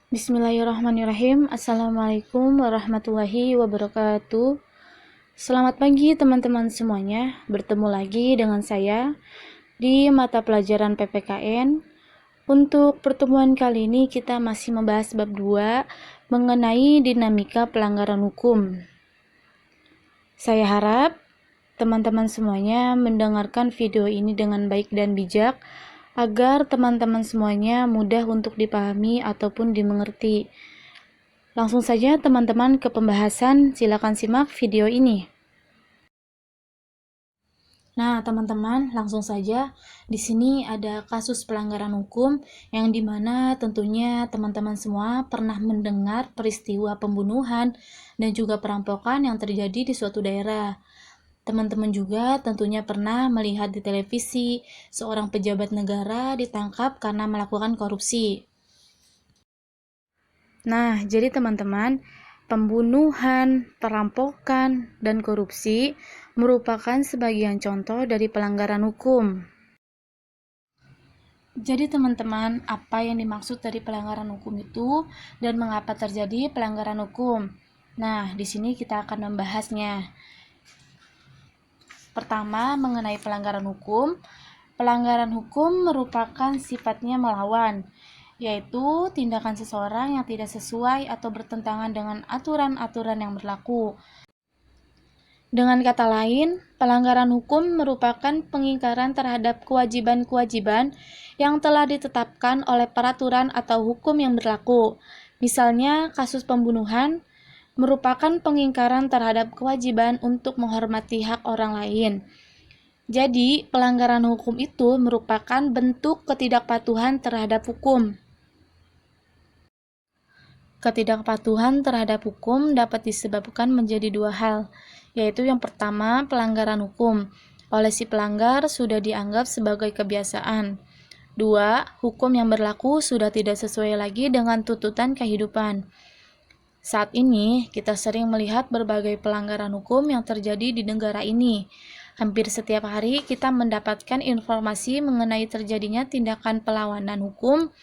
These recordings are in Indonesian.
Bismillahirrahmanirrahim. Assalamualaikum warahmatullahi wabarakatuh. Selamat pagi teman-teman semuanya. Bertemu lagi dengan saya di mata pelajaran PPKN. Untuk pertemuan kali ini kita masih membahas bab 2 mengenai dinamika pelanggaran hukum. Saya harap teman-teman semuanya mendengarkan video ini dengan baik dan bijak agar teman-teman semuanya mudah untuk dipahami ataupun dimengerti. Langsung saja teman-teman ke pembahasan, silakan simak video ini. Nah, teman-teman, langsung saja. Di sini ada kasus pelanggaran hukum yang dimana tentunya teman-teman semua pernah mendengar peristiwa pembunuhan dan juga perampokan yang terjadi di suatu daerah. Teman-teman juga tentunya pernah melihat di televisi seorang pejabat negara ditangkap karena melakukan korupsi. Nah, jadi teman-teman, pembunuhan, perampokan, dan korupsi merupakan sebagian contoh dari pelanggaran hukum. Jadi teman-teman, apa yang dimaksud dari pelanggaran hukum itu dan mengapa terjadi pelanggaran hukum? Nah, di sini kita akan membahasnya. Pertama, mengenai pelanggaran hukum. Pelanggaran hukum merupakan sifatnya melawan, yaitu tindakan seseorang yang tidak sesuai atau bertentangan dengan aturan-aturan yang berlaku. Dengan kata lain, pelanggaran hukum merupakan pengingkaran terhadap kewajiban-kewajiban yang telah ditetapkan oleh peraturan atau hukum yang berlaku. Misalnya, kasus pembunuhan merupakan pengingkaran terhadap kewajiban untuk menghormati hak orang lain. Jadi, pelanggaran hukum itu merupakan bentuk ketidakpatuhan terhadap hukum. Ketidakpatuhan terhadap hukum dapat disebabkan menjadi dua hal, yaitu yang pertama, pelanggaran hukum oleh si pelanggar sudah dianggap sebagai kebiasaan. Dua, hukum yang berlaku sudah tidak sesuai lagi dengan tuntutan kehidupan. Saat ini, kita sering melihat berbagai pelanggaran hukum yang terjadi di negara ini. Hampir setiap hari kita mendapatkan informasi mengenai terjadinya tindakan perlawanan hukum,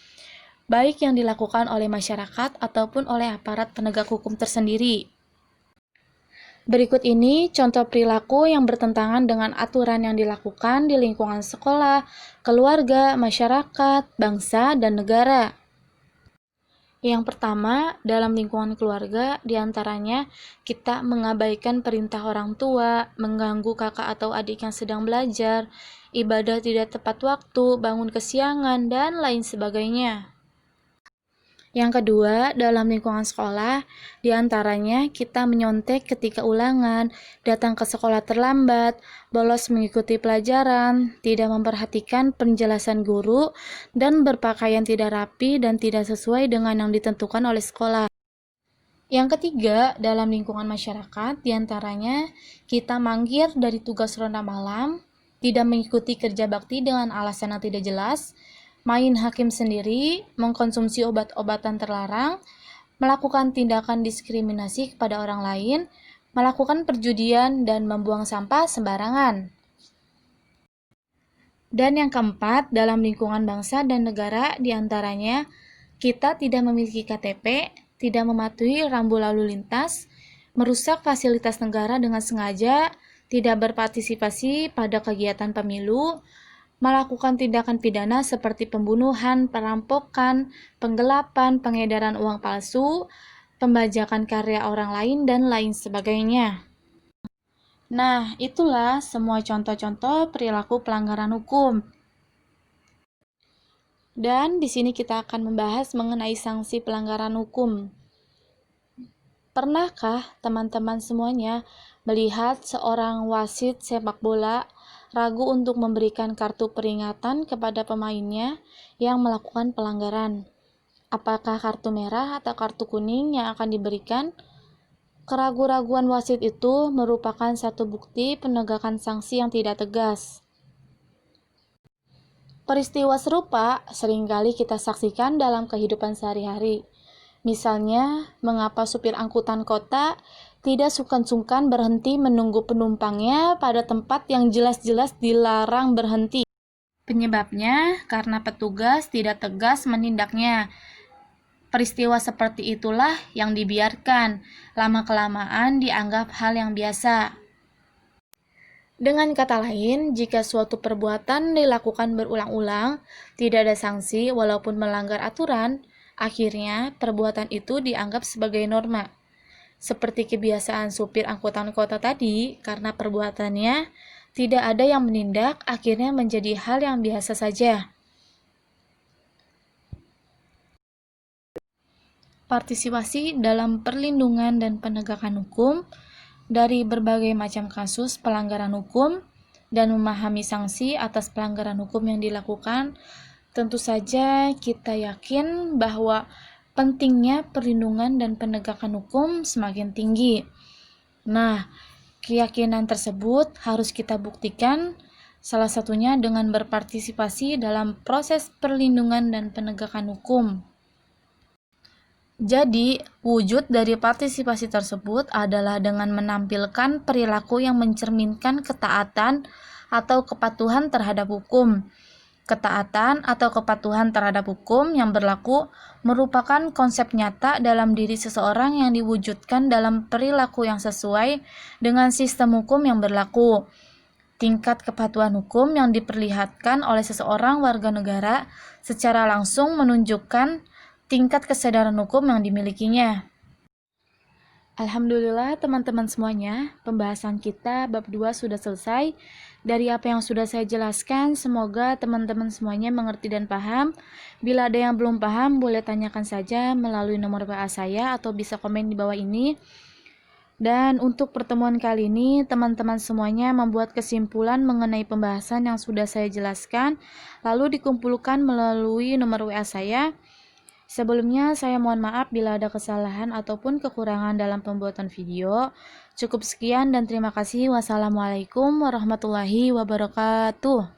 baik yang dilakukan oleh masyarakat ataupun oleh aparat penegak hukum tersendiri. Berikut ini contoh perilaku yang bertentangan dengan aturan yang dilakukan di lingkungan sekolah, keluarga, masyarakat, bangsa, dan negara. Yang pertama, dalam lingkungan keluarga, diantaranya kita mengabaikan perintah orang tua, mengganggu kakak atau adik yang sedang belajar, ibadah tidak tepat waktu, bangun kesiangan, dan lain sebagainya. Yang kedua, dalam lingkungan sekolah, diantaranya kita menyontek ketika ulangan, datang ke sekolah terlambat, bolos mengikuti pelajaran, tidak memperhatikan penjelasan guru, dan berpakaian tidak rapi dan tidak sesuai dengan yang ditentukan oleh sekolah. Yang ketiga, dalam lingkungan masyarakat, diantaranya kita mangkir dari tugas ronda malam, tidak mengikuti kerja bakti dengan alasan yang tidak jelas, main hakim sendiri, mengkonsumsi obat-obatan terlarang, melakukan tindakan diskriminasi kepada orang lain, melakukan perjudian, dan membuang sampah sembarangan. Dan yang keempat, dalam lingkungan bangsa dan negara, diantaranya kita tidak memiliki KTP, tidak mematuhi rambu lalu lintas, merusak fasilitas negara dengan sengaja, tidak berpartisipasi pada kegiatan pemilu, melakukan tindakan pidana seperti pembunuhan, perampokan, penggelapan, pengedaran uang palsu, pembajakan karya orang lain, dan lain sebagainya. Nah, itulah semua contoh-contoh perilaku pelanggaran hukum. Dan di sini kita akan membahas mengenai sanksi pelanggaran hukum. Pernahkah teman-teman semuanya melihat seorang wasit sepak bola ragu untuk memberikan kartu peringatan kepada pemainnya yang melakukan pelanggaran? Apakah kartu merah atau kartu kuning yang akan diberikan? Keraguan-raguan wasit itu merupakan satu bukti penegakan sanksi yang tidak tegas. Peristiwa serupa seringkali kita saksikan dalam kehidupan sehari-hari. Misalnya, mengapa supir angkutan kota tidak sungkan-sungkan berhenti menunggu penumpangnya pada tempat yang jelas-jelas dilarang berhenti? Penyebabnya karena petugas tidak tegas menindaknya. Peristiwa seperti itulah yang dibiarkan, lama-kelamaan dianggap hal yang biasa. Dengan kata lain, jika suatu perbuatan dilakukan berulang-ulang, tidak ada sanksi walaupun melanggar aturan, akhirnya perbuatan itu dianggap sebagai norma. Seperti kebiasaan supir angkutan kota tadi, karena perbuatannya tidak ada yang menindak, akhirnya menjadi hal yang biasa saja. Partisipasi dalam perlindungan dan penegakan hukum dari berbagai macam kasus pelanggaran hukum dan memahami sanksi atas pelanggaran hukum yang dilakukan, tentu saja kita yakin bahwa pentingnya perlindungan dan penegakan hukum semakin tinggi. Nah, keyakinan tersebut harus kita buktikan, salah satunya dengan berpartisipasi dalam proses perlindungan dan penegakan hukum. Jadi, wujud dari partisipasi tersebut adalah dengan menampilkan perilaku yang mencerminkan ketaatan atau kepatuhan terhadap hukum. Ketaatan atau kepatuhan terhadap hukum yang berlaku merupakan konsep nyata dalam diri seseorang yang diwujudkan dalam perilaku yang sesuai dengan sistem hukum yang berlaku. Tingkat kepatuhan hukum yang diperlihatkan oleh seseorang warga negara secara langsung menunjukkan tingkat kesadaran hukum yang dimilikinya. Alhamdulillah teman-teman semuanya, pembahasan kita bab 2 sudah selesai. Dari apa yang sudah saya jelaskan, semoga teman-teman semuanya mengerti dan paham. Bila ada yang belum paham, boleh tanyakan saja melalui nomor WA saya atau bisa komen di bawah ini. Dan untuk pertemuan kali ini, teman-teman semuanya membuat kesimpulan mengenai pembahasan yang sudah saya jelaskan, lalu dikumpulkan melalui nomor WA saya. Sebelumnya, saya mohon maaf bila ada kesalahan ataupun kekurangan dalam pembuatan video. Cukup sekian dan terima kasih. Wassalamualaikum warahmatullahi wabarakatuh.